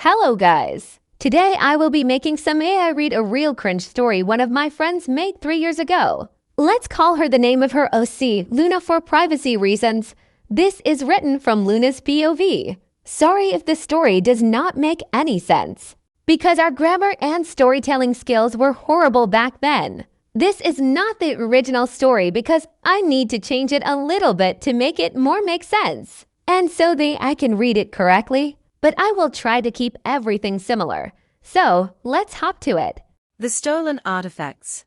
Hello guys! Today I will be making some AI read a real cringe story one of my friends made 3 years ago. Let's call her the name of her OC, Luna, for privacy reasons. This is written from Luna's POV. Sorry if this story does not make any sense, because our grammar and storytelling skills were horrible back then. This is not the original story because I need to change it a little bit to make it more make sense, and so that I can read it correctly. But I will try to keep everything similar. So, let's hop to it. The stolen artifacts.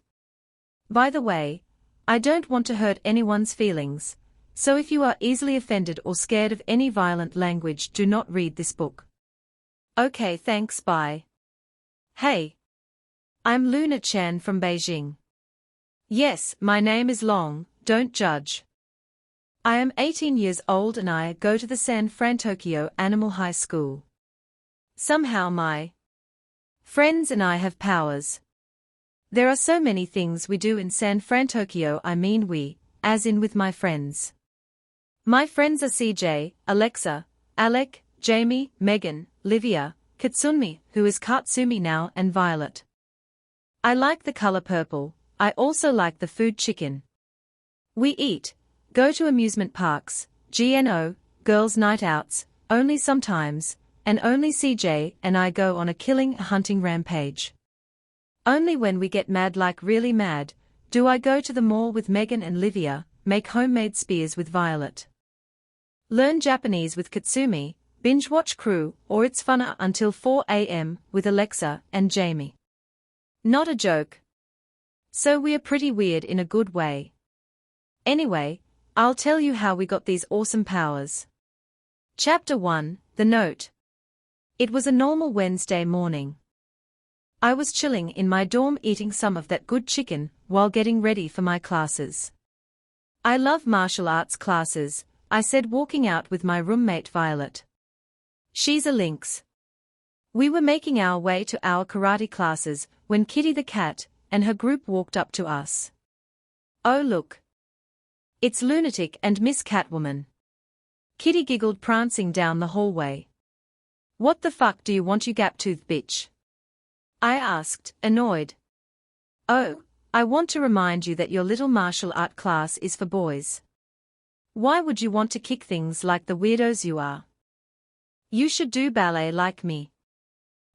By the way, I don't want to hurt anyone's feelings, so if you are easily offended or scared of any violent language, do not read this book. Okay, thanks, bye. Hey. I'm Luna Chan from Beijing. Yes, my name is long, don't judge. I am 18 years old and I go to the San Fran Tokyo Animal High School. Somehow my friends and I have powers. There are so many things we do in San Fran Tokyo, I mean we, as in with my friends. My friends are CJ, Alexa, Alec, Jamie, Megan, Livia, Katsumi, who is Katsumi now, and Violet. I like the color purple. I also like the food chicken. We eat, go to amusement parks, GNO, girls' night outs, only sometimes, and only CJ and I go on a killing hunting rampage. Only when we get mad, like really mad, do I go to the mall with Megan and Livia, make homemade spears with Violet. Learn Japanese with Katsumi, binge watch Crew, or It's Funner until 4 a.m. with Alexa and Jamie. Not a joke. So we are pretty weird in a good way. Anyway, I'll tell you how we got these awesome powers. Chapter 1, The Note. It was a normal Wednesday morning. I was chilling in my dorm eating some of that good chicken while getting ready for my classes. I love martial arts classes, I said, walking out with my roommate Violet. She's a lynx. We were making our way to our karate classes when Kitty the cat and her group walked up to us. Oh look. It's Lunatic and Miss Catwoman. Kitty giggled, prancing down the hallway. What the fuck do you want, you gap-toothed bitch? I asked, annoyed. Oh, I want to remind you that your little martial art class is for boys. Why would you want to kick things like the weirdos you are? You should do ballet like me.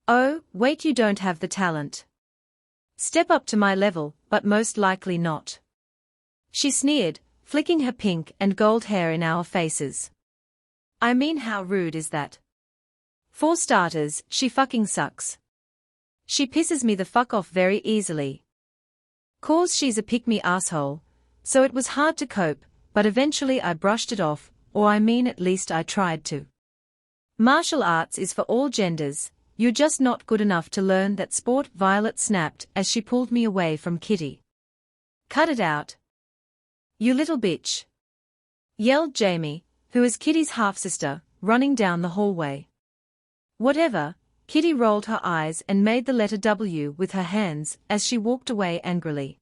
Oh, wait, you don't have the talent. Step up to my level, but most likely not. She sneered, flicking her pink and gold hair in our faces. I mean, how rude is that? For starters, she fucking sucks. She pisses me the fuck off very easily. 'Cause she's a pick-me asshole, so it was hard to cope, but eventually I brushed it off, or I mean at least I tried to. Martial arts is for all genders, you're just not good enough to learn that sport, Violet snapped as she pulled me away from Kitty. Cut it out. You little bitch. Yelled Jamie, who is Kitty's half-sister, running down the hallway. Whatever. Kitty rolled her eyes and made the letter W with her hands as she walked away angrily.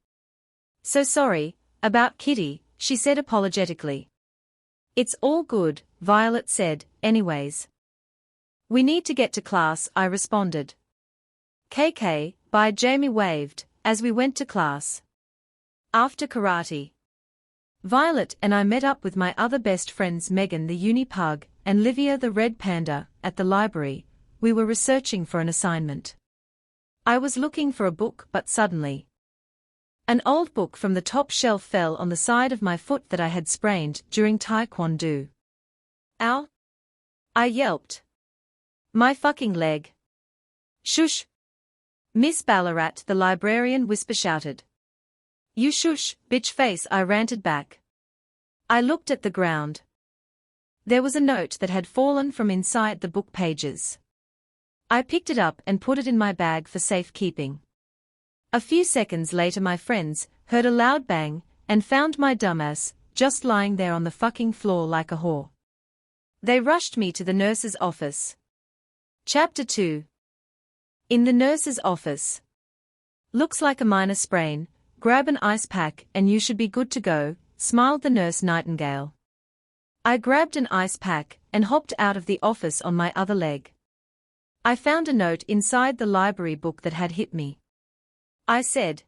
So sorry about Kitty, she said apologetically. It's all good, Violet said, anyways. We need to get to class, I responded. KK, bye, Jamie waved, as we went to class. After karate, Violet and I met up with my other best friends Megan the uni-pug and Livia the red panda at the library. We were researching for an assignment. I was looking for a book, but suddenly an old book from the top shelf fell on the side of my foot that I had sprained during taekwondo. Ow! I yelped. My fucking leg. Shush! Miss Ballarat, the librarian whisper shouted. You shush, bitch face, I ranted back. I looked at the ground. There was a note that had fallen from inside the book pages. I picked it up and put it in my bag for safekeeping. A few seconds later my friends heard a loud bang and found my dumbass just lying there on the fucking floor like a whore. They rushed me to the nurse's office. Chapter 2. In the nurse's office. Looks like a minor sprain, grab an ice pack and you should be good to go, smiled the nurse Nightingale. I grabbed an ice pack and hopped out of the office on my other leg. I found a note inside the library book that had hit me. I said,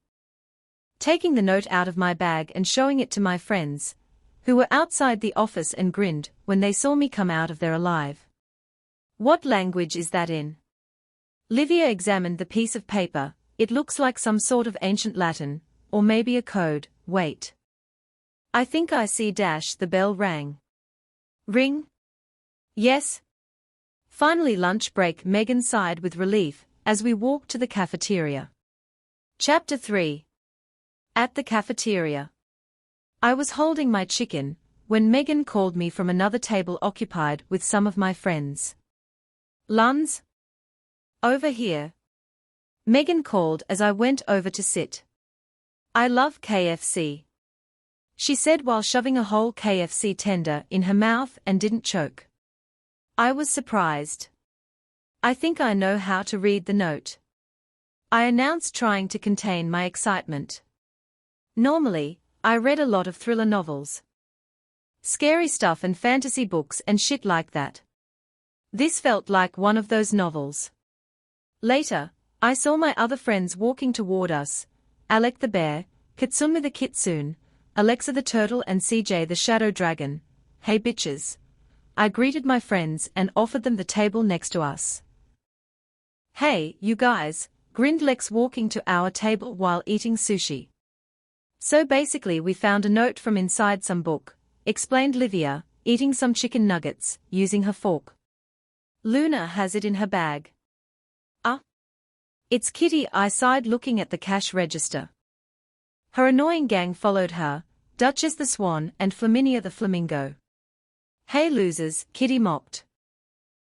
taking the note out of my bag and showing it to my friends, who were outside the office and grinned when they saw me come out of there alive. What language is that in? Livia examined the piece of paper. It looks like some sort of ancient Latin, or maybe a code. Wait. I think I see dash. The bell rang. Ring? Yes. Finally lunch break. Megan sighed with relief as we walked to the cafeteria. Chapter 3. At the cafeteria. I was holding my chicken when Megan called me from another table occupied with some of my friends. Luns? Over here. Megan called as I went over to sit. I love KFC. She said while shoving a whole KFC tender in her mouth and didn't choke. I was surprised. I think I know how to read the note. I announced, trying to contain my excitement. Normally, I read a lot of thriller novels. Scary stuff and fantasy books and shit like that. This felt like one of those novels. Later, I saw my other friends walking toward us, Alec the bear, Katsumi the kitsune, Alexa the turtle and CJ the shadow dragon. Hey bitches. I greeted my friends and offered them the table next to us. Hey, you guys, grinned Lex walking to our table while eating sushi. So basically we found a note from inside some book, explained Livia, eating some chicken nuggets, using her fork. Luna has it in her bag. It's Kitty, I sighed looking at the cash register. Her annoying gang followed her, Duchess the swan and Flaminia the flamingo. Hey losers, Kitty mocked.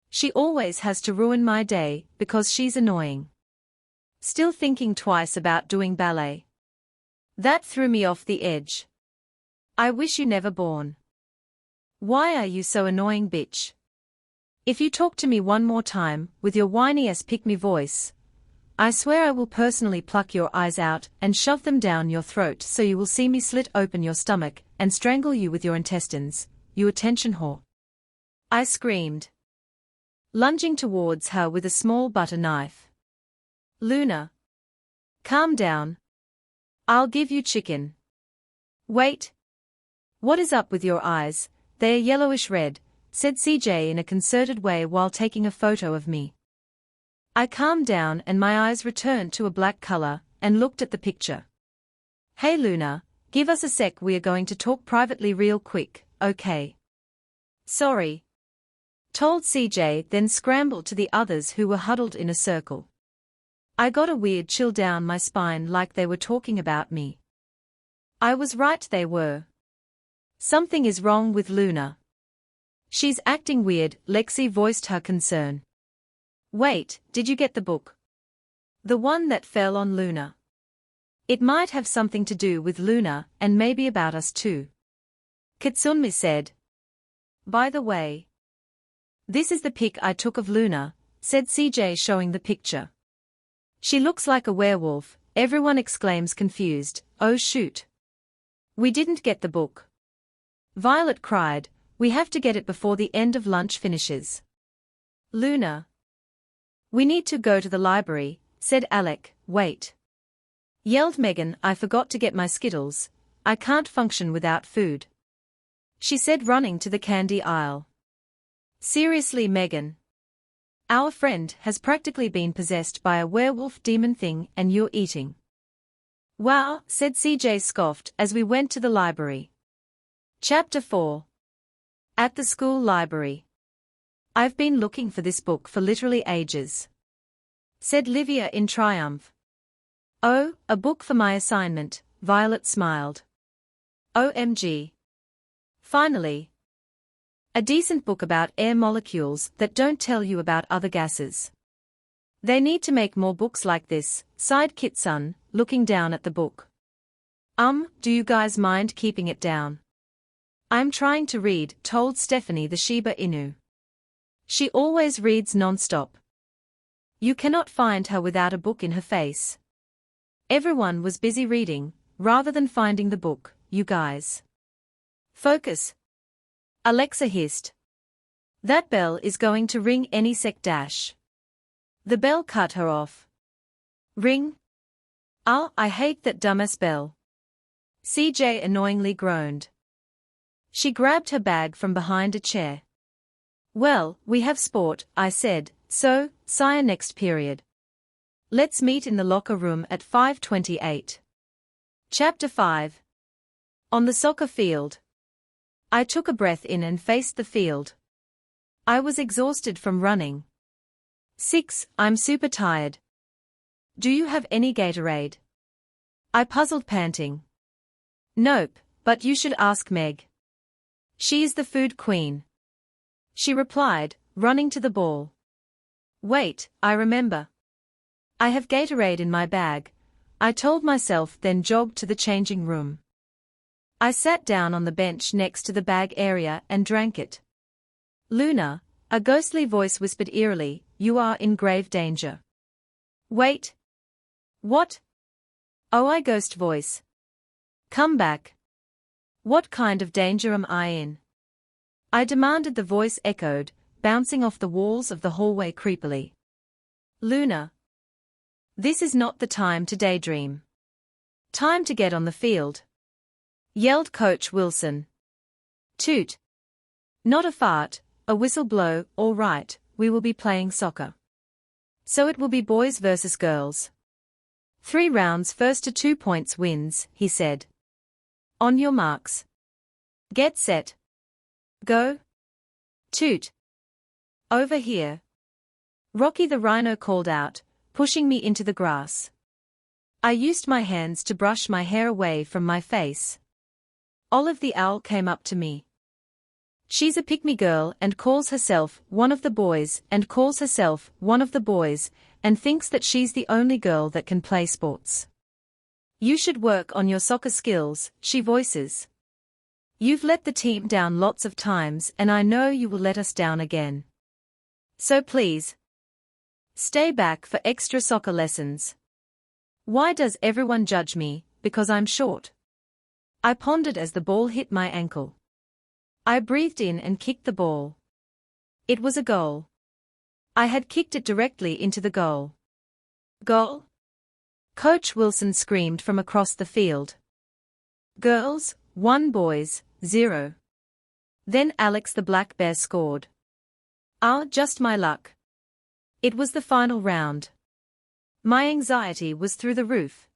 She always has to ruin my day because she's annoying. Still thinking twice about doing ballet. That threw me off the edge. I wish you never born. Why are you so annoying, bitch? If you talk to me one more time with your whiny-ass pick-me voice, I swear I will personally pluck your eyes out and shove them down your throat so you will see me slit open your stomach and strangle you with your intestines, you attention whore. I screamed, lunging towards her with a small butter knife. Luna. Calm down. I'll give you chicken. Wait. What is up with your eyes? They are yellowish red, said CJ in a concerted way while taking a photo of me. I calmed down and my eyes returned to a black color and looked at the picture. Hey Luna, give us a sec, we are going to talk privately real quick, okay? Sorry. Told CJ, then scrambled to the others who were huddled in a circle. I got a weird chill down my spine, like they were talking about me. I was right, they were. Something is wrong with Luna. She's acting weird, Lexi voiced her concern. Wait, did you get the book? The one that fell on Luna. It might have something to do with Luna and maybe about us too. Katsumi said. By the way, this is the pic I took of Luna, said CJ showing the picture. She looks like a werewolf, everyone exclaims confused. Oh shoot. We didn't get the book. Violet cried, we have to get it before the end of lunch finishes. Luna. We need to go to the library, said Alec. Wait. Yelled Megan, I forgot to get my Skittles. I can't function without food. She said, running to the candy aisle. Seriously, Megan. Our friend has practically been possessed by a werewolf demon thing and you're eating. Wow, said CJ scoffed as we went to the library. Chapter 4. At the school library. I've been looking for this book for literally ages, said Livia in triumph. Oh, a book for my assignment, Violet smiled. OMG. Finally. A decent book about air molecules that don't tell you about other gases. They need to make more books like this, sighed Kitsun, looking down at the book. Do you guys mind keeping it down? I'm trying to read, told Stephanie the Shiba Inu. She always reads non-stop. You cannot find her without a book in her face. Everyone was busy reading, rather than finding the book, you guys. Focus. Alexa hissed. That bell is going to ring any sec dash. The bell cut her off. Ring. Ah, I hate that dumbass bell. CJ annoyingly groaned. She grabbed her bag from behind a chair. Well, we have sport, I said, so, sire next period. Let's meet in the locker room at 5:28. Chapter 5. On the soccer field. I took a breath in and faced the field. I was exhausted from running. 6. I'm super tired. Do you have any Gatorade? I puzzled, panting. Nope, but you should ask Meg. She is the food queen. She replied, running to the ball. Wait, I remember. I have Gatorade in my bag, I told myself, then jogged to the changing room. I sat down on the bench next to the bag area and drank it. Luna, a ghostly voice whispered eerily, you are in grave danger. Wait. What? Oh, I ghost voice. Come back. What kind of danger am I in? I demanded, the voice echoed, bouncing off the walls of the hallway creepily. Luna. This is not the time to daydream. Time to get on the field. Yelled Coach Wilson. Toot. Not a fart, a whistle blow, all right, we will be playing soccer. So it will be boys versus girls. 3 rounds, first to 2 points wins, he said. On your marks. Get set. Go. Toot. Over here. Rocky the Rhino called out, pushing me into the grass. I used my hands to brush my hair away from my face. Olive the Owl came up to me. She's a pick-me girl and calls herself one of the boys and thinks that she's the only girl that can play sports. You should work on your soccer skills, she voices. You've let the team down lots of times and I know you will let us down again. So please, stay back for extra soccer lessons. Why does everyone judge me, because I'm short? I pondered as the ball hit my ankle. I breathed in and kicked the ball. It was a goal. I had kicked it directly into the goal. Goal? Coach Wilson screamed from across the field. Girls, 1, boys, 0. Then Alex the Black Bear scored. Ah, just my luck. It was the final round. My anxiety was through the roof.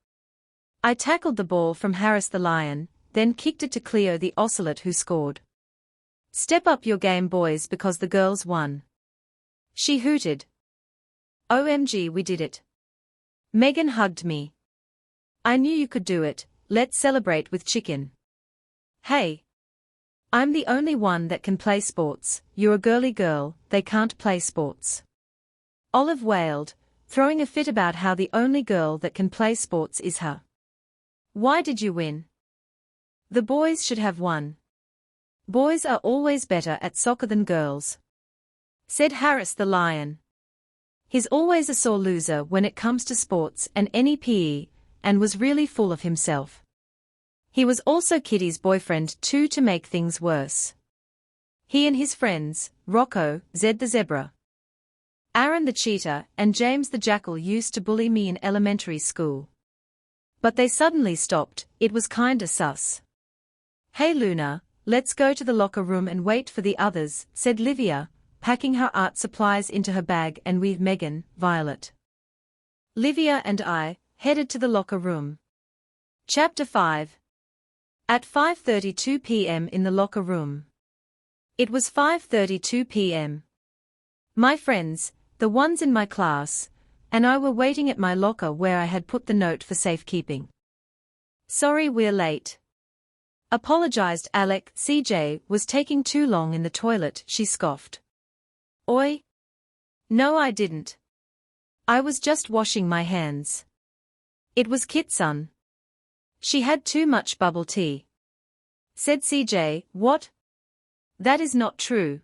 I tackled the ball from Harris the Lion, then kicked it to Cleo the Ocelot, who scored. Step up your game, boys, because the girls won. She hooted. OMG, we did it. Megan hugged me. I knew you could do it, let's celebrate with chicken. Hey. I'm the only one that can play sports, you're a girly girl, they can't play sports. Olive wailed, throwing a fit about how the only girl that can play sports is her. Why did you win? The boys should have won. Boys are always better at soccer than girls, said Harris the Lion. He's always a sore loser when it comes to sports and any PE, and was really full of himself. He was also Kitty's boyfriend too, to make things worse. He and his friends, Rocco, Zed the Zebra, Aaron the Cheetah, and James the Jackal used to bully me in elementary school. But they suddenly stopped, it was kinda sus. Hey Luna, let's go to the locker room and wait for the others, said Livia, packing her art supplies into her bag and with Megan, Violet. Livia and I headed to the locker room. Chapter 5. At 5:32 p.m. in the locker room. It was 5:32 p.m. My friends, the ones in my class, and I were waiting at my locker where I had put the note for safekeeping. Sorry we're late. Apologized Alec. CJ was taking too long in the toilet, she scoffed. Oi? No, I didn't. I was just washing my hands. It was Kitsun. She had too much bubble tea, said CJ. What? That is not true,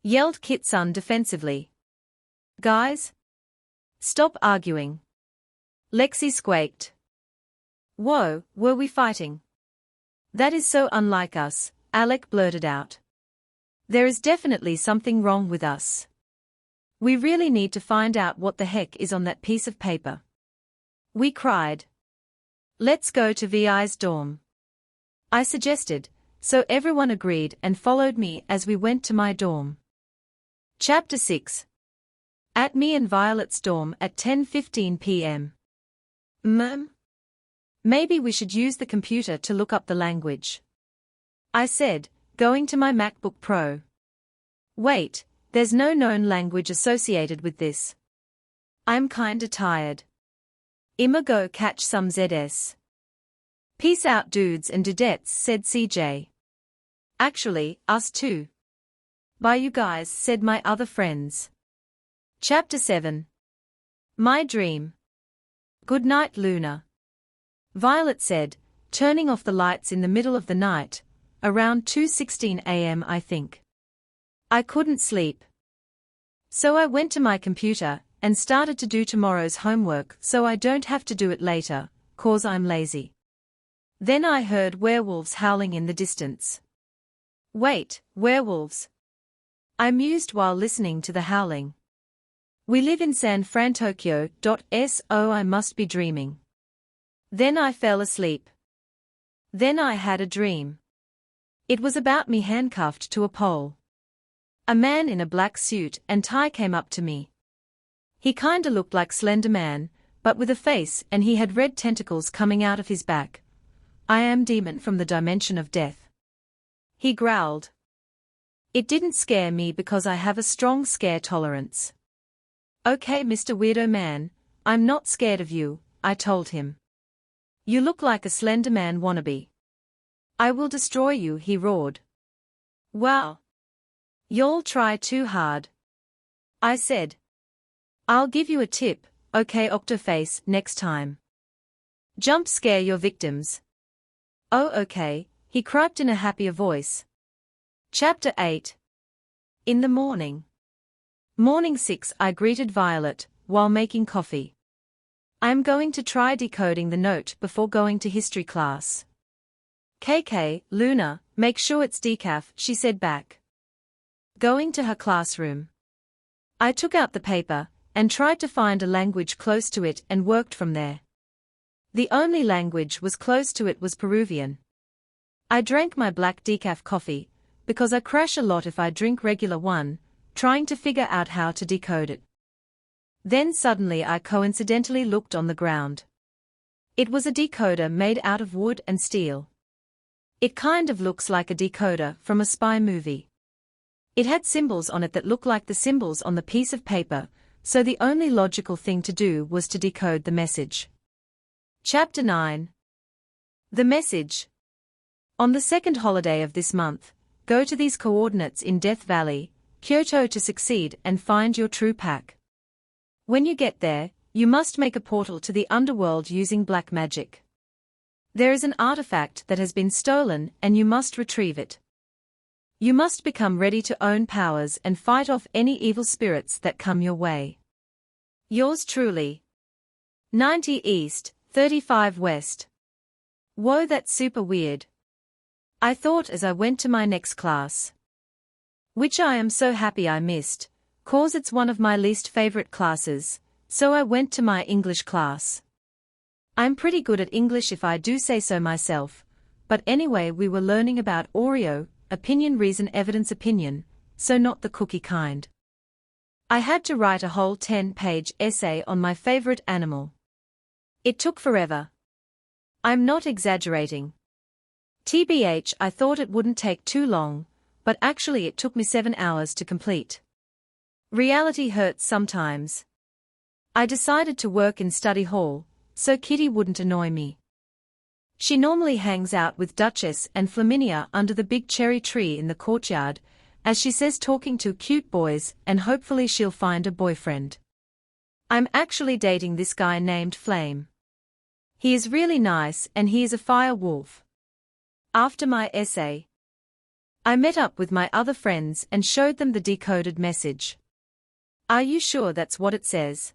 yelled Kitsun defensively. Guys? Stop arguing. Lexi squeaked. Whoa, were we fighting? That is so unlike us, Alec blurted out. There is definitely something wrong with us. We really need to find out what the heck is on that piece of paper. We cried. Let's go to VI's dorm. I suggested, so everyone agreed and followed me as we went to my dorm. Chapter 6. At me and Violet's dorm at 10:15 p.m. Maybe we should use the computer to look up the language, I said, going to my MacBook Pro. Wait, there's no known language associated with this. I'm kinda tired. I'ma go catch some ZS. Peace out dudes and dudettes, said CJ. Actually, us too. Bye you guys, said my other friends. Chapter 7. My dream. Good night, Luna. Violet said, turning off the lights in the middle of the night, around 2:16 a.m. I think. I couldn't sleep. So I went to my computer and started to do tomorrow's homework so I don't have to do it later, 'cause I'm lazy. Then I heard werewolves howling in the distance. Wait, werewolves? I mused while listening to the howling. We live in San Fran, Tokyo. So I must be dreaming. Then I fell asleep. Then I had a dream. It was about me handcuffed to a pole. A man in a black suit and tie came up to me. He kinda looked like Slender Man, but with a face, and he had red tentacles coming out of his back. I am demon from the dimension of death. He growled. It didn't scare me because I have a strong scare tolerance. Okay, Mr. Weirdo Man, I'm not scared of you, I told him. You look like a Slender Man wannabe. I will destroy you, he roared. Wow. Y'all try too hard. I said. I'll give you a tip, okay Octoface, next time. Jump scare your victims. Oh okay, he cried in a happier voice. Chapter 8. In the morning. Morning 6 I greeted Violet, while making coffee. I'm going to try decoding the note before going to history class. KK, Luna, make sure it's decaf, she said back. Going to her classroom. I took out the paper, and tried to find a language close to it and worked from there. The only language was close to it was Peruvian. I drank my black decaf coffee, because I crash a lot if I drink regular one, trying to figure out how to decode it. Then suddenly I coincidentally looked on the ground. It was a decoder made out of wood and steel. It kind of looks like a decoder from a spy movie. It had symbols on it that looked like the symbols on the piece of paper, so the only logical thing to do was to decode the message. Chapter 9. The message. On the second holiday of this month, go to these coordinates in Death Valley, Kyoto to succeed and find your true pack. When you get there, you must make a portal to the underworld using black magic. There is an artifact that has been stolen and you must retrieve it. You must become ready to own powers and fight off any evil spirits that come your way. Yours truly. 90 East, 35 West. Whoa, that's super weird. I thought as I went to my next class. Which I am so happy I missed, 'cause it's one of my least favorite classes, so I went to my English class. I'm pretty good at English if I do say so myself, but anyway we were learning about Oreo, opinion reason evidence opinion, so not the cookie kind. I had to write a whole 10-page essay on my favorite animal. It took forever. I'm not exaggerating. TBH, I thought it wouldn't take too long, but actually it took me 7 hours to complete. Reality hurts sometimes. I decided to work in study hall, so Kitty wouldn't annoy me. She normally hangs out with Duchess and Flaminia under the big cherry tree in the courtyard, as she says, talking to cute boys, and hopefully she'll find a boyfriend. I'm actually dating this guy named Flame. He is really nice and he is a fire wolf. After my essay, I met up with my other friends and showed them the decoded message. Are you sure that's what it says?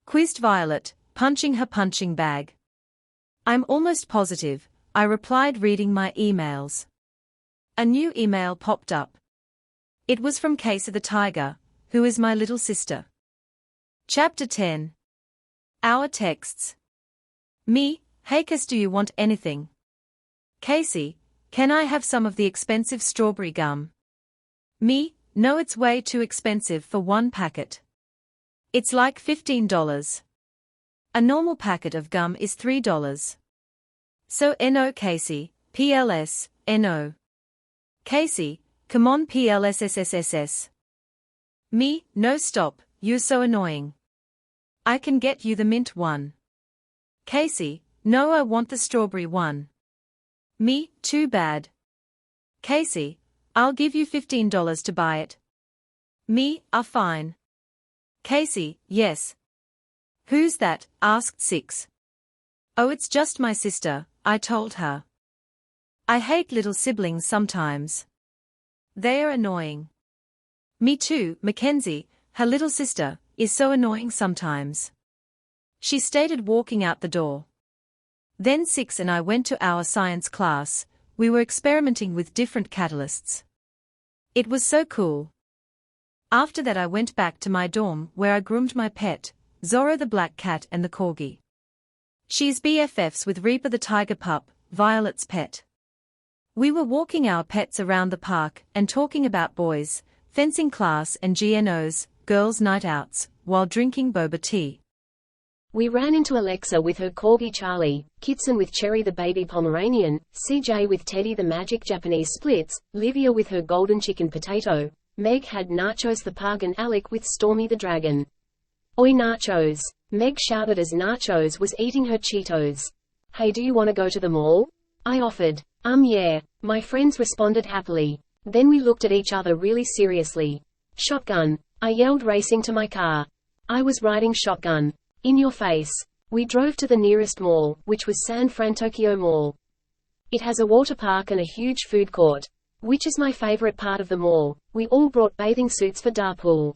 Quizzed Violet, punching her punching bag. I'm almost positive, I replied, reading my emails. A new email popped up. It was from Case of the Tiger, who is my little sister. Chapter 10. Our texts. Me, hey Cass, do you want anything? Casey, can I have some of the expensive strawberry gum? Me, no, it's way too expensive for one packet. It's like $15. A normal packet of gum is $3. So no Casey, PLS, no. Casey, come on PLSSSSS. Me, no stop, you're so annoying. I can get you the mint one. Casey, no, I want the strawberry one. Me, too bad. Casey, I'll give you $15 to buy it. Me, fine. Casey, yes. Who's that? Asked Six. Oh, it's just my sister, I told her. I hate little siblings sometimes. They are annoying. Me too, Mackenzie, her little sister, is so annoying sometimes. She stated, walking out the door. Then Six and I went to our science class. We were experimenting with different catalysts. It was so cool. After that I went back to my dorm where I groomed my pet, Zorro the black cat and the corgi. She's BFFs with Reaper the tiger pup, Violet's pet. We were walking our pets around the park and talking about boys, fencing class and GNOs, girls' night outs, while drinking boba tea. We ran into Alexa with her corgi Charlie, Kitson with Cherry the baby Pomeranian, CJ with Teddy the magic Japanese splits, Livia with her golden chicken potato, Meg had Nachos the pug and Alec with Stormy the dragon. Oi Nachos! Meg shouted as Nachos was eating her Cheetos. Hey, do you want to go to the mall? I offered. Yeah. My friends responded happily. Then we looked at each other really seriously. Shotgun! I yelled, racing to my car. I was riding shotgun. In your face. We drove to the nearest mall, which was San Fran Tokyo Mall. It has a water park and a huge food court. Which is my favorite part of the mall. We all brought bathing suits for Darpool.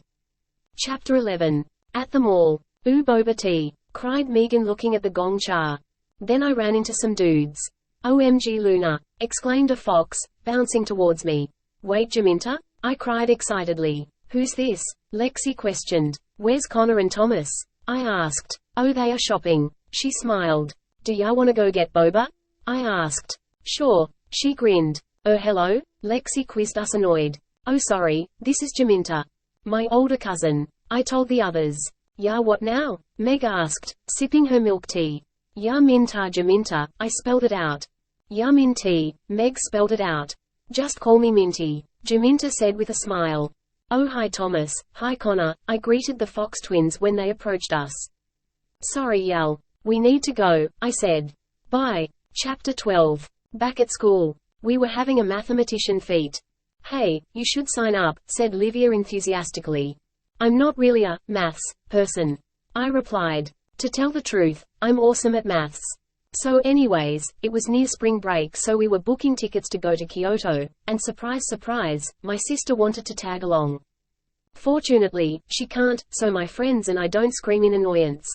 Chapter 11. At the mall. Ooh, boba tea, cried Megan, looking at the gong cha. Then I ran into some dudes. OMG Luna, exclaimed a fox, bouncing towards me. Wait, Jaminta? I cried excitedly. Who's this? Lexi questioned. Where's Connor and Thomas? I asked. Oh, they are shopping. She smiled. Do ya wanna go get boba? I asked. Sure. She grinned. Oh, hello? Lexi quizzed us, annoyed. Oh, sorry, this is Jaminta. My older cousin. I told the others. Yeah, what now? Meg asked, sipping her milk tea. Ya Minta Jaminta, I spelled it out. Ya Minty, Meg spelled it out. Just call me Minty, Jaminta said with a smile. Oh, hi Thomas, hi Connor, I greeted the Fox twins when they approached us. Sorry Yal. We need to go, I said. Bye. Chapter 12. Back at school. We were having a mathematician feat. Hey, you should sign up, said Livia enthusiastically. I'm not really a maths person. I replied. To tell the truth, I'm awesome at maths. So anyways, it was near spring break, so we were booking tickets to go to Kyoto, and surprise surprise, my sister wanted to tag along. Fortunately, she can't, so my friends and I don't scream in annoyance.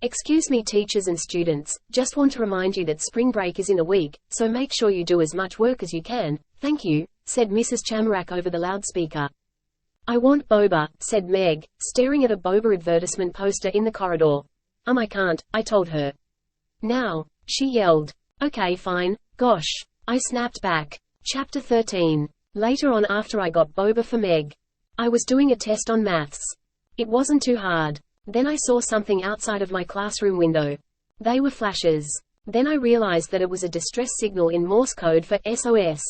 Excuse me teachers and students, just want to remind you that spring break is in a week, so make sure you do as much work as you can, thank you, said Mrs. Chamarak over the loudspeaker. I want boba, said Meg, staring at a boba advertisement poster in the corridor. I can't, I told her. Now, she yelled. Okay fine, gosh. I snapped back. Chapter 13. Later on, after I got boba for Meg. I was doing a test on maths. It wasn't too hard. Then I saw something outside of my classroom window. They were flashes. Then I realized that it was a distress signal in Morse code for SOS.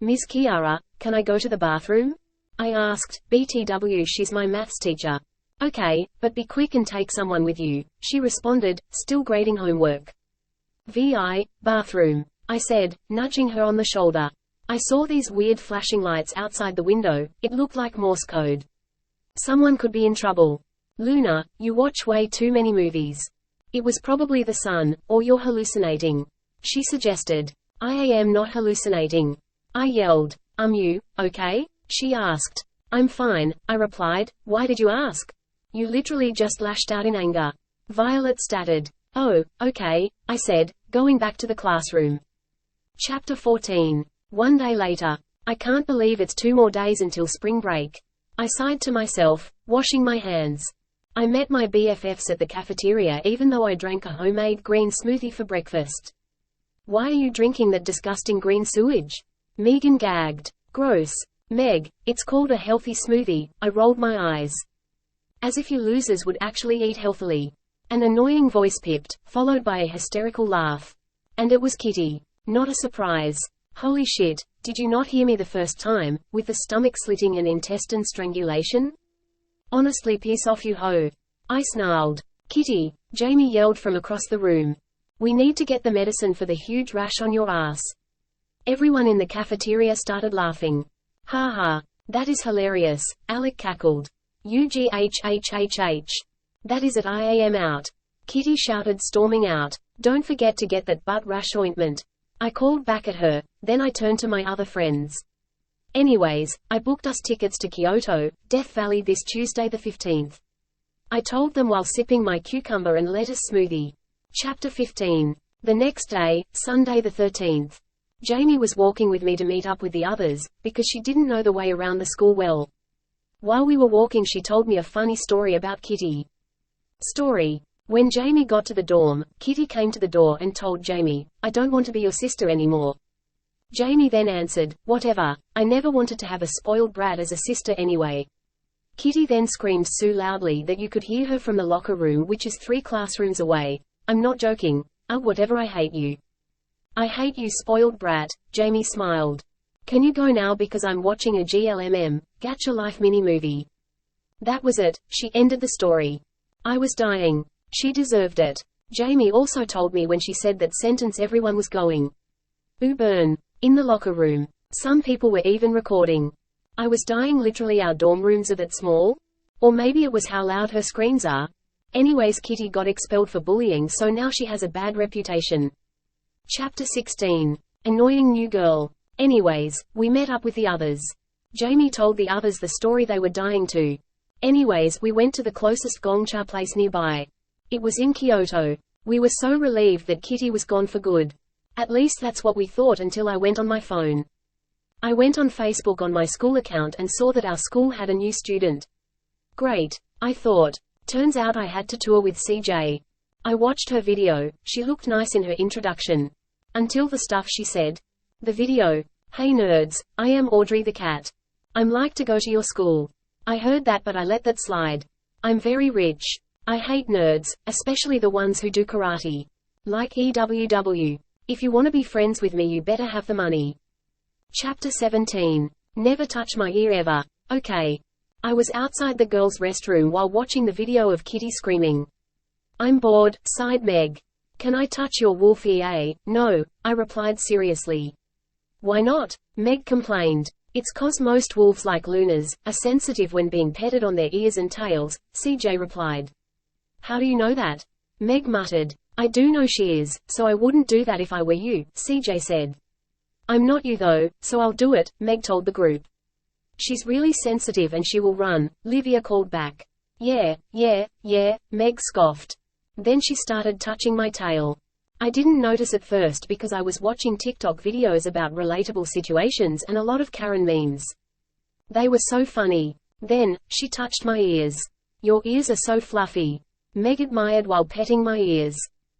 Ms. Kiara, can I go to the bathroom? I asked. BTW, she's my maths teacher. Okay, but be quick and take someone with you, she responded, still grading homework. VI, bathroom, I said, nudging her on the shoulder. I saw these weird flashing lights outside the window. It looked like Morse code. Someone could be in trouble. Luna, you watch way too many movies. It was probably the sun, or you're hallucinating, she suggested. I am not hallucinating. I yelled. You, okay? She asked. I'm fine, I replied. Why did you ask? You literally just lashed out in anger. Violet stuttered. Oh, okay, I said, going back to the classroom. Chapter 14. One day later. I can't believe it's 2 more days until spring break. I sighed to myself, washing my hands. I met my BFFs at the cafeteria even though I drank a homemade green smoothie for breakfast. Why are you drinking that disgusting green sewage? Megan gagged. Gross. Meg, it's called a healthy smoothie. I rolled my eyes. As if you losers would actually eat healthily. An annoying voice pipped, followed by a hysterical laugh. And it was Kitty. Not a surprise. Holy shit, did you not hear me the first time, with the stomach slitting and intestine strangulation? Honestly, piss off you hoe. I snarled. Kitty, Jamie yelled from across the room. We need to get the medicine for the huge rash on your ass. Everyone in the cafeteria started laughing. Ha ha, that is hilarious, Alec cackled. UGHHHH. That is it, I am out. Kitty shouted, storming out. Don't forget to get that butt rash ointment. I called back at her, then I turned to my other friends. Anyways, I booked us tickets to Kyoto, Death Valley this Tuesday the 15th. I told them while sipping my cucumber and lettuce smoothie. Chapter 15. The next day, Sunday the 13th. Jamie was walking with me to meet up with the others, because she didn't know the way around the school well. While we were walking, she told me a funny story about Kitty. Story. When Jamie got to the dorm, Kitty came to the door and told Jamie, I don't want to be your sister anymore. Jamie then answered, whatever, I never wanted to have a spoiled brat as a sister anyway. Kitty then screamed so loudly that you could hear her from the locker room, which is 3 classrooms away. I'm not joking. Whatever, I hate you. I hate you, spoiled brat, Jamie smiled. Can you go now because I'm watching a GLMM, Gacha Life mini-movie. That was it, she ended the story. I was dying. She deserved it. Jamie also told me when she said that sentence everyone was going. Ooh burn. In the locker room. Some people were even recording. I was dying. Literally, our dorm rooms are that small? Or maybe it was how loud her screams are. Anyways, Kitty got expelled for bullying, so now she has a bad reputation. Chapter 16. Annoying new girl. Anyways, we met up with the others. Jamie told the others the story they were dying to. Anyways, we went to the closest gongcha place nearby. It was in Kyoto. We were so relieved that Kitty was gone for good. At least that's what we thought until I went on my phone. I went on Facebook on my school account and saw that our school had a new student. Great, I thought. Turns out I had to tour with CJ. I watched her video. She looked nice in her introduction. Until the stuff she said. The video. Hey nerds, I am Audrey the cat. I'm like to go to your school. I heard that, but I let that slide. I'm very rich. I hate nerds, especially the ones who do karate. Like EWW. If you want to be friends with me, you better have the money. Chapter 17. Never touch my ear ever. Okay. I was outside the girls' restroom while watching the video of Kitty screaming. I'm bored, sighed Meg. Can I touch your wolf ear? No, I replied seriously. Why not? Meg complained. It's 'cause most wolves, like Lunas, are sensitive when being petted on their ears and tails, CJ replied. How do you know that? Meg muttered. I do know she is, so I wouldn't do that if I were you, CJ said. I'm not you though, so I'll do it, Meg told the group. She's really sensitive and she will run, Livia called back. Yeah, Meg scoffed. Then she started touching my tail. I didn't notice at first because I was watching TikTok videos about relatable situations and a lot of Karen memes. They were so funny. Then, she touched my ears. Your ears are so fluffy. Meg admired while petting my ears.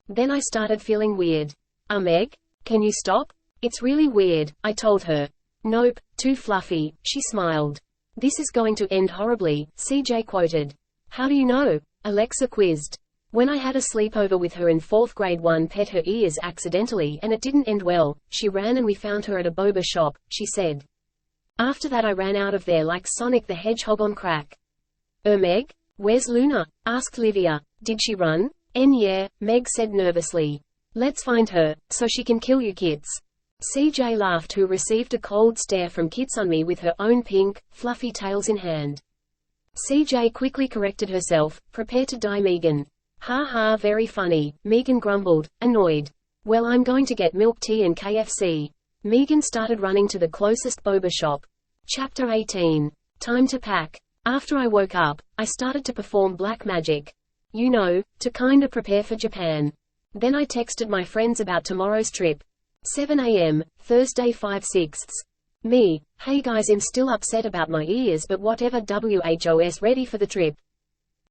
Then I started feeling weird. Meg, can you stop? It's really weird, I told her. Nope, too fluffy, she smiled. This is going to end horribly, CJ quoted. How do you know? Alexa quizzed. When I had a sleepover with her in 4th grade, one pet her ears accidentally and it didn't end well. She ran and we found her at a boba shop, she said. After that I ran out of there like Sonic the Hedgehog on crack. Meg? Where's Luna? Asked Livia. Did she run? Yeah, Meg said nervously. Let's find her, so she can kill you kids. CJ laughed, who received a cold stare from Kitsune with her own pink, fluffy tails in hand. CJ quickly corrected herself, prepare to die Megan. Ha ha, very funny, Megan grumbled, annoyed. Well, I'm going to get milk tea and KFC. Megan started running to the closest boba shop. Chapter 18. Time to pack. After I woke up, I started to perform black magic. You know, to kinda prepare for Japan. Then I texted my friends about tomorrow's trip. 7 a.m., Thursday 5/6. Me, hey guys, I'm still upset about my ears, but whatever. WHOS ready for the trip.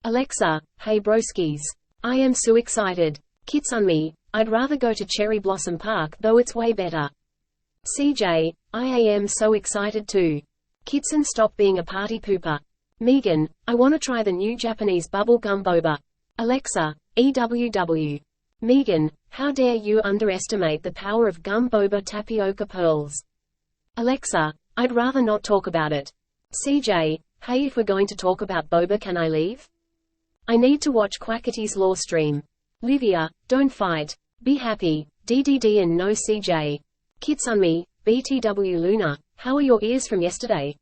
Alexa, hey broskies. I am so excited. Kitsun me, I'd rather go to Cherry Blossom Park, though it's way better. CJ, I am so excited too. Kitsun, stop being a party pooper. Megan, I want to try the new Japanese bubble gum boba. Alexa, EWW. Megan, how dare you underestimate the power of gum boba tapioca pearls. Alexa, I'd rather not talk about it. CJ, hey, if we're going to talk about boba, can I leave? I need to watch Quackity's Law stream. Livia, don't fight. Be happy. DDD and no CJ. Kitsunmi, BTW Luna, how are your ears from yesterday?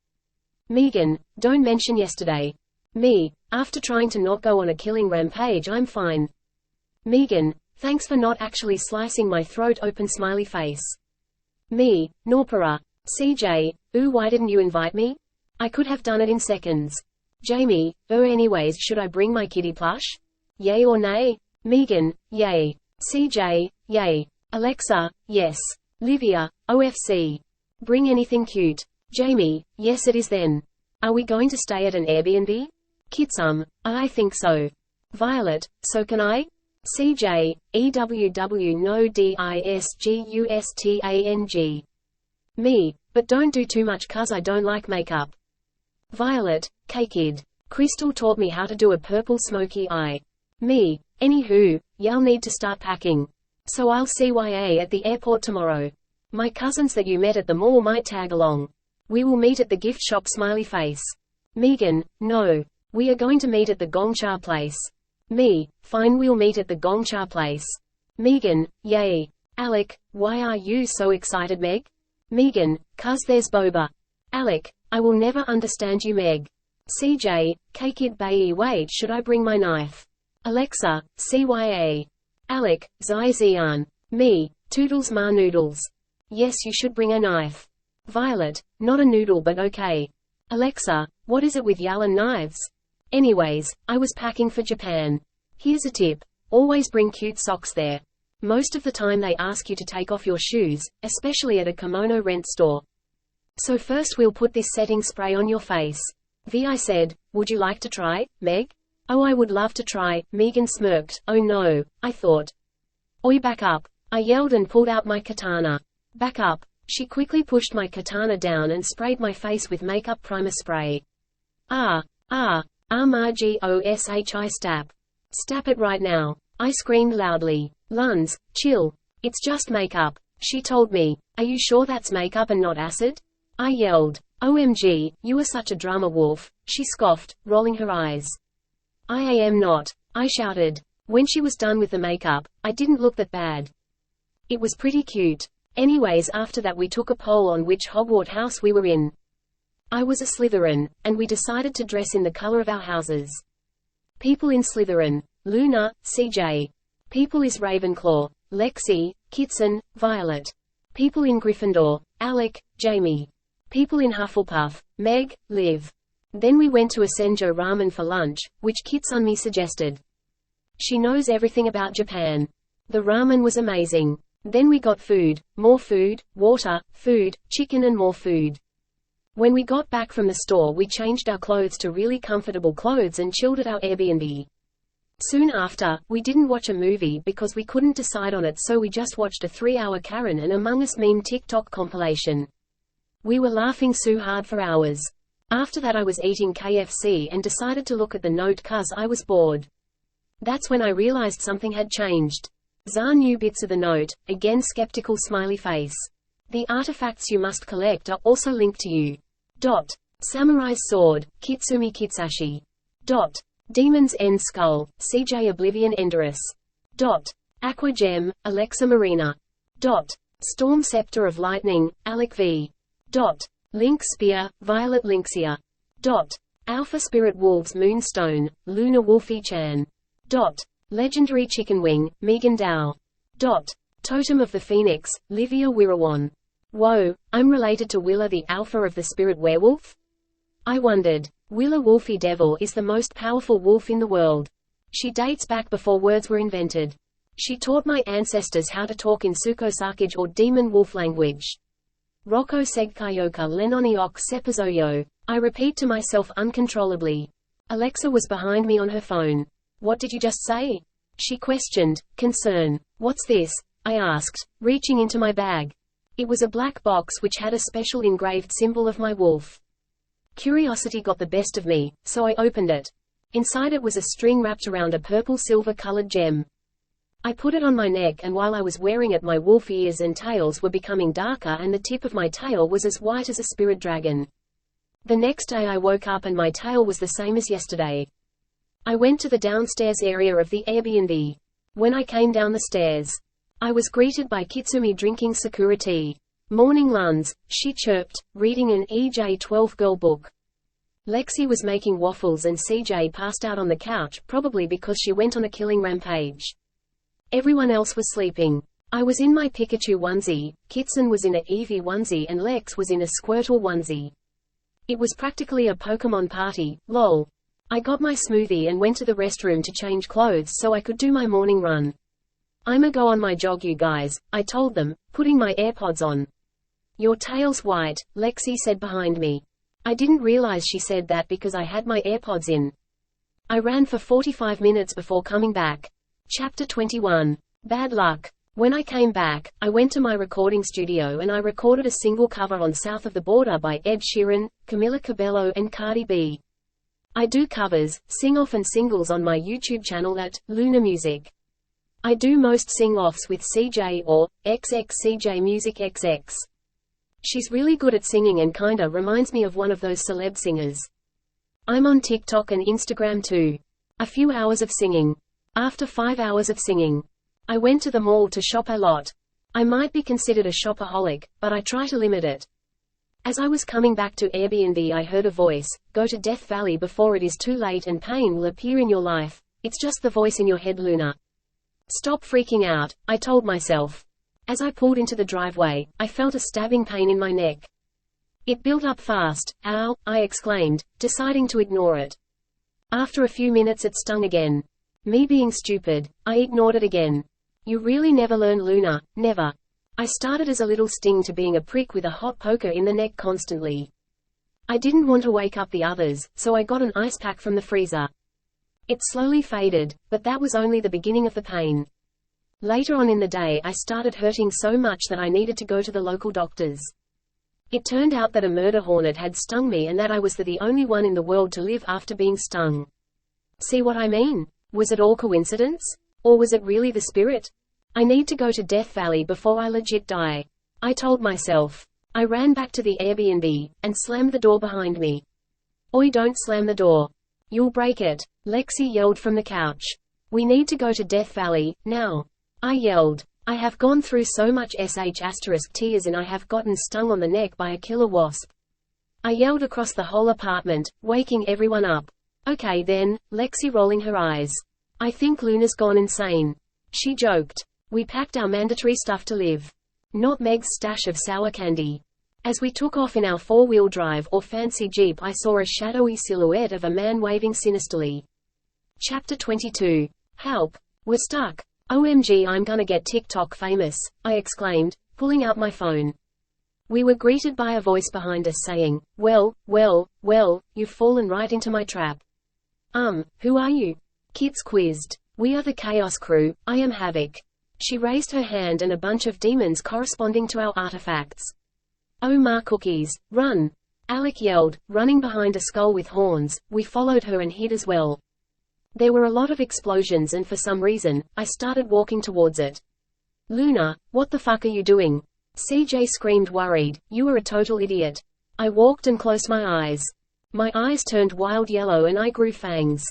Megan, don't mention yesterday. Me, after trying to not go on a killing rampage, I'm fine. Megan, thanks for not actually slicing my throat open, smiley face. Me, Norpera. CJ, ooh, why didn't you invite me? I could have done it in seconds. Jamie, anyways, should I bring my kitty plush? Yay or nay? Megan, yay. CJ, yay. Alexa, yes. Livia, OFC. Bring anything cute. Jamie, yes it is then. Are we going to stay at an Airbnb? Kitsum, I think so. Violet, so can I? CJ, EWW no DISGUSTANG. Me, but don't do too much cuz I don't like makeup. Violet, K-Kid. Crystal taught me how to do a purple smoky eye. Me, anywho, y'all need to start packing. So I'll CYA at the airport tomorrow. My cousins that you met at the mall might tag along. We will meet at the gift shop, smiley face. Megan, no. We are going to meet at the Gongcha place. Me, fine, we'll meet at the Gongcha place. Megan, yay. Alec, why are you so excited, Meg? Megan, cuz there's boba. Alec, I will never understand you, Meg. CJ, K-Kid Bayi, wait, should I bring my knife? Alexa, CYA. Alec, Zai Zian. Me, Toodles Ma Noodles. Yes, you should bring a knife. Violet, not a noodle but okay. Alexa, what is it with y'all and knives? Anyways, I was packing for Japan. Here's a tip. Always bring cute socks there. Most of the time they ask you to take off your shoes, especially at a kimono rent store. So first we'll put this setting spray on your face. Vi said, would you like to try, Meg? Oh, I would love to try. Megan smirked. Oh no, I thought. Oi, back up. I yelled and pulled out my katana. Back up. She quickly pushed my katana down and sprayed my face with makeup primer spray. Margie OSHI stap. Stap it right now. I screamed loudly. Luns, chill. It's just makeup. She told me. Are you sure that's makeup and not acid? I yelled. OMG, you are such a drama wolf. She scoffed, rolling her eyes. I am not. I shouted. When she was done with the makeup, I didn't look that bad. It was pretty cute. Anyways, after that we took a poll on which Hogwarts house we were in. I was a Slytherin, and we decided to dress in the color of our houses. People in Slytherin, Luna, CJ. People is Ravenclaw, Lexi, Kitson, Violet. People in Gryffindor, Alec, Jamie. People in Hufflepuff, Meg, Liv. Then we went to Asenjo Ramen for lunch, which Kitsunmi suggested. She knows everything about Japan. The ramen was amazing. Then we got food, more food, water, food, chicken and more food. When we got back from the store we changed our clothes to really comfortable clothes and chilled at our Airbnb. Soon after, we didn't watch a movie because we couldn't decide on it, so we just watched a 3-hour Karen and Among Us meme TikTok compilation. We were laughing so hard for hours. After that I was eating KFC and decided to look at the note cuz I was bored. That's when I realized something had changed. Zar knew bits of the note, again skeptical smiley face. The artifacts you must collect are also linked to you. Samurai's sword, Kitsumi Kitsashi. Demon's End Skull, CJ Oblivion Enderus. Aqua Gem, Alexa Marina. Storm Scepter of Lightning, Alec V. Link Spear, Violet Lynxia. Alpha Spirit Wolves Moonstone, Luna Wolfie Chan. Legendary Chicken Wing, Megan Dow. Totem of the Phoenix, Livia Wirawan. Whoa, I'm related to Willa the Alpha of the Spirit Werewolf? I wondered. Willa Wolfie Devil is the most powerful wolf in the world. She dates back before words were invented. She taught my ancestors how to talk in Suko Sakage or demon wolf language. Roko segkayoka lenoniok sepazoyo. I repeat to myself uncontrollably. Alexa was behind me on her phone. What did you just say? She questioned, concern. What's this? I asked, reaching into my bag. It was a black box which had a special engraved symbol of my wolf. Curiosity got the best of me, so I opened it. Inside it was a string wrapped around a purple silver-colored gem. I put it on my neck, and while I was wearing it, my wolf ears and tails were becoming darker and the tip of my tail was as white as a spirit dragon. The next day I woke up and my tail was the same as yesterday. I went to the downstairs area of the Airbnb. When I came down the stairs, I was greeted by Kitsumi drinking Sakura tea. Morning Luns, she chirped, reading an EJ-12 girl book. Lexi was making waffles and CJ passed out on the couch, probably because she went on a killing rampage. Everyone else was sleeping. I was in my Pikachu onesie, Kitsun was in a Eevee onesie and Lex was in a Squirtle onesie. It was practically a Pokemon party, lol. I got my smoothie and went to the restroom to change clothes so I could do my morning run. I'ma go on my jog, you guys, I told them, putting my AirPods on. Your tail's white, Lexi said behind me. I didn't realize she said that because I had my AirPods in. I ran for 45 minutes before coming back. Chapter 21. Bad luck. When I came back, I went to my recording studio and I recorded a single cover on South of the Border by Ed Sheeran, Camila Cabello and Cardi B. I do covers, sing-off and singles on my YouTube channel at Luna Music. I do most sing-offs with CJ or XXCJ Music XX. She's really good at singing and kinda reminds me of one of those celeb singers. I'm on TikTok and Instagram too. A few hours of singing. After 5 hours of singing, I went to the mall to shop a lot. I might be considered a shopaholic, but I try to limit it. As I was coming back to Airbnb, I heard a voice, go to Death Valley before it is too late and pain will appear in your life. It's just the voice in your head, Luna. Stop freaking out, I told myself. As I pulled into the driveway, I felt a stabbing pain in my neck. It built up fast. Ow, I exclaimed, deciding to ignore it. After a few minutes it stung again. Me being stupid, I ignored it again. You really never learn, Luna, never. I started as a little sting to being a prick with a hot poker in the neck constantly. I didn't want to wake up the others, so I got an ice pack from the freezer. It slowly faded, but that was only the beginning of the pain. Later on in the day I started hurting so much that I needed to go to the local doctors. It turned out that a murder hornet had stung me and that I was the only one in the world to live after being stung. See what I mean? Was it all coincidence? Or was it really the spirit? I need to go to Death Valley before I legit die. I told myself. I ran back to the Airbnb, and slammed the door behind me. Oi, don't slam the door. You'll break it, Lexi yelled from the couch. We need to go to Death Valley, now. I yelled. I have gone through so much tears and I have gotten stung on the neck by a killer wasp. I yelled across the whole apartment, waking everyone up. Okay then, Lexi rolling her eyes. I think Luna's gone insane. She joked. We packed our mandatory stuff to live. Not Meg's stash of sour candy. As we took off in our four-wheel drive or fancy Jeep, I saw a shadowy silhouette of a man waving sinisterly. Chapter 22. Help. We're stuck. OMG, I'm gonna get TikTok famous, I exclaimed, pulling out my phone. We were greeted by a voice behind us saying, well, you've fallen right into my trap. Who are you? Kids quizzed. We are the Chaos Crew, I am Havoc. She raised her hand and a bunch of demons corresponding to our artifacts. Oh ma cookies, run! Alec yelled, running behind a skull with horns. We followed her and hid as well. There were a lot of explosions and for some reason, I started walking towards it. Luna, what the fuck are you doing? CJ screamed worried, you are a total idiot. I walked and closed my eyes. My eyes turned wild yellow and I grew fangs.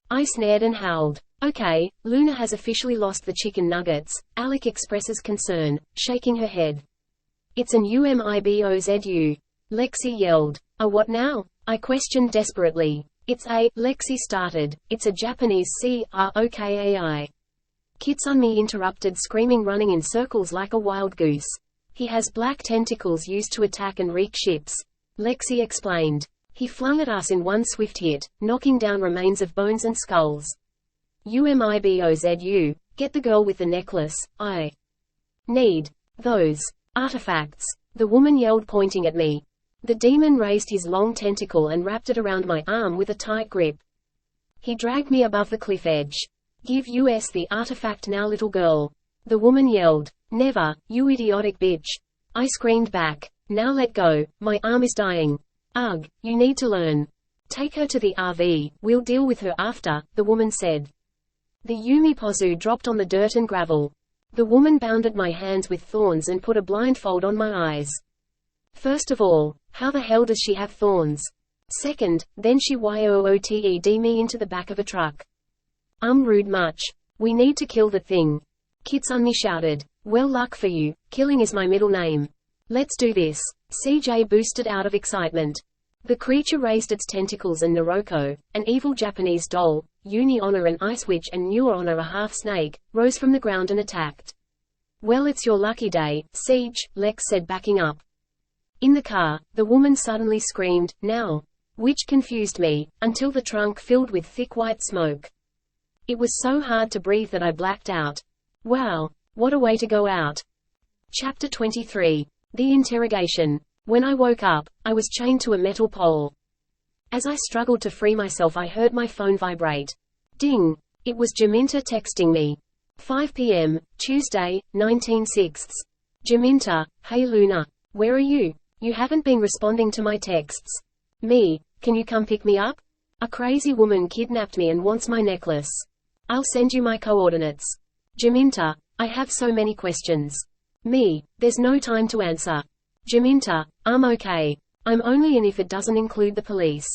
I snared and howled. Okay, Luna has officially lost the chicken nuggets, Alec expresses concern, shaking her head. It's an UMIBOZU. Lexi yelled. A what now? I questioned desperately. It's a, Lexi started, it's a Japanese CROKAI. Kitsune interrupted, screaming, running in circles like a wild goose. He has black tentacles used to attack and wreak ships. Lexi explained. He flung at us in one swift hit, knocking down remains of bones and skulls. UMIBOZU, get the girl with the necklace, I need those artifacts. The woman yelled, pointing at me. The demon raised his long tentacle and wrapped it around my arm with a tight grip. He dragged me above the cliff edge. Give us the artifact now, little girl. The woman yelled. Never, you idiotic bitch. I screamed back. Now let go, my arm is dying. Ugh, you need to learn. Take her to the RV, we'll deal with her after, the woman said. The Yumi Pozu dropped on the dirt and gravel. The woman bounded my hands with thorns and put a blindfold on my eyes. First of all, how the hell does she have thorns? Second, then she yooted me into the back of a truck. Rude much. We need to kill the thing. Kitsune shouted. Well, luck for you, killing is my middle name. Let's do this. CJ boosted out of excitement. The creature raised its tentacles and Naroko, an evil Japanese doll, Uni Honor an ice witch and Newer Honor a half-snake, rose from the ground and attacked. Well, it's your lucky day, Siege, Lex said, backing up. In the car, the woman suddenly screamed, now, which confused me, until the trunk filled with thick white smoke. It was so hard to breathe that I blacked out. Wow, what a way to go out. Chapter 23. The Interrogation. When I woke up, I was chained to a metal pole. As I struggled to free myself, I heard my phone vibrate. Ding! It was Jaminta texting me. 5 p.m., Tuesday, 19/6. Jaminta, hey Luna. Where are you? You haven't been responding to my texts. Me, can you come pick me up? A crazy woman kidnapped me and wants my necklace. I'll send you my coordinates. Jaminta, I have so many questions. Me, there's no time to answer. Jaminta, I'm okay. I'm only in if it doesn't include the police.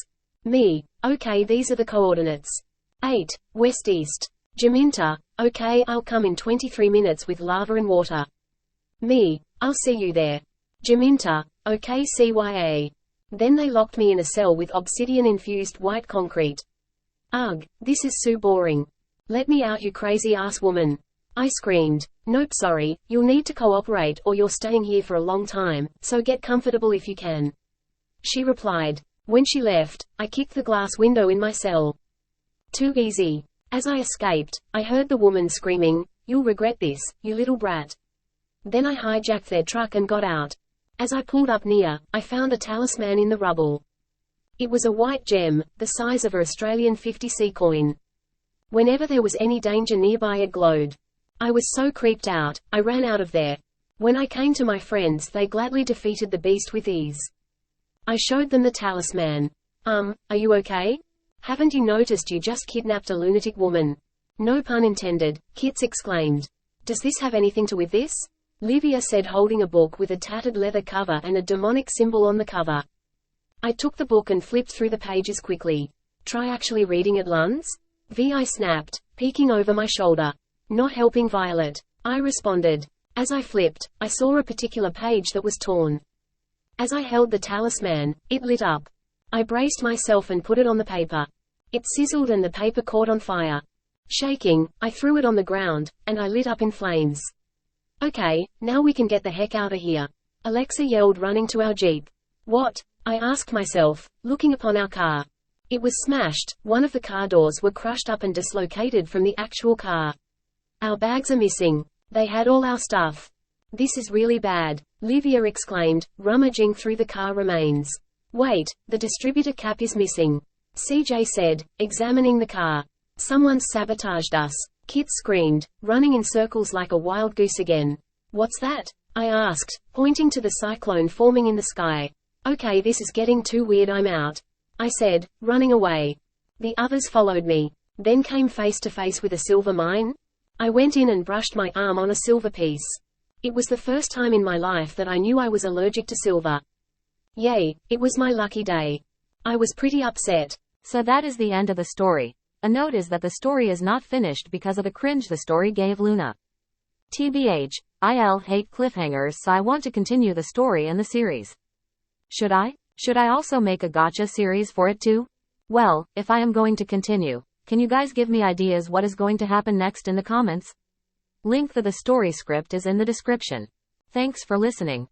Me, okay, these are the coordinates. 8, West East. Jaminta, okay, I'll come in 23 minutes with lava and water. Me, I'll see you there. Jaminta, okay, CYA. Then they locked me in a cell with obsidian-infused white concrete. Ugh, this is so boring. Let me out, you crazy-ass woman. I screamed. Nope, sorry, you'll need to cooperate or you're staying here for a long time, so get comfortable if you can. She replied. When she left, I kicked the glass window in my cell. Too easy. As I escaped, I heard the woman screaming, you'll regret this, you little brat. Then I hijacked their truck and got out. As I pulled up near, I found a talisman in the rubble. It was a white gem, the size of an Australian 50c coin. Whenever there was any danger nearby, it glowed. I was so creeped out, I ran out of there. When I came to my friends, they gladly defeated the beast with ease. I showed them the talisman. Are you okay? Haven't you noticed you just kidnapped a lunatic woman? No pun intended, Kits exclaimed. Does this have anything to do with this? Livia said, holding a book with a tattered leather cover and a demonic symbol on the cover. I took the book and flipped through the pages quickly. Try actually reading it, Luns? Vi snapped, peeking over my shoulder. Not helping Violet. I responded. As I flipped, I saw a particular page that was torn. As I held the talisman, it lit up. I braced myself and put it on the paper. It sizzled and the paper caught on fire. Shaking, I threw it on the ground, and I lit up in flames. Okay, now we can get the heck out of here. Alexa yelled, running to our Jeep. What? I asked myself, looking upon our car. It was smashed, one of the car doors were crushed up and dislocated from the actual car. Our bags are missing. They had all our stuff. This is really bad, Livia exclaimed, rummaging through the car remains. Wait, the distributor cap is missing. CJ said, examining the car. Someone sabotaged us. Kit screamed, running in circles like a wild goose again. What's that? I asked, pointing to the cyclone forming in the sky. Okay, this is getting too weird, I'm out. I said, running away. The others followed me. Then came face to face with a silver mine. I went in and brushed my arm on a silver piece. It was the first time in my life that I knew I was allergic to silver. Yay, it was my lucky day. I was pretty upset. So that is the end of the story. A note is that the story is not finished because of the cringe the story gave Luna. TBH, IL hate cliffhangers, so I want to continue the story and the series. Should I? Should I also make a gotcha series for it too? Well, if I am going to continue, can you guys give me ideas what is going to happen next in the comments? Link for the story script is in the description. Thanks for listening.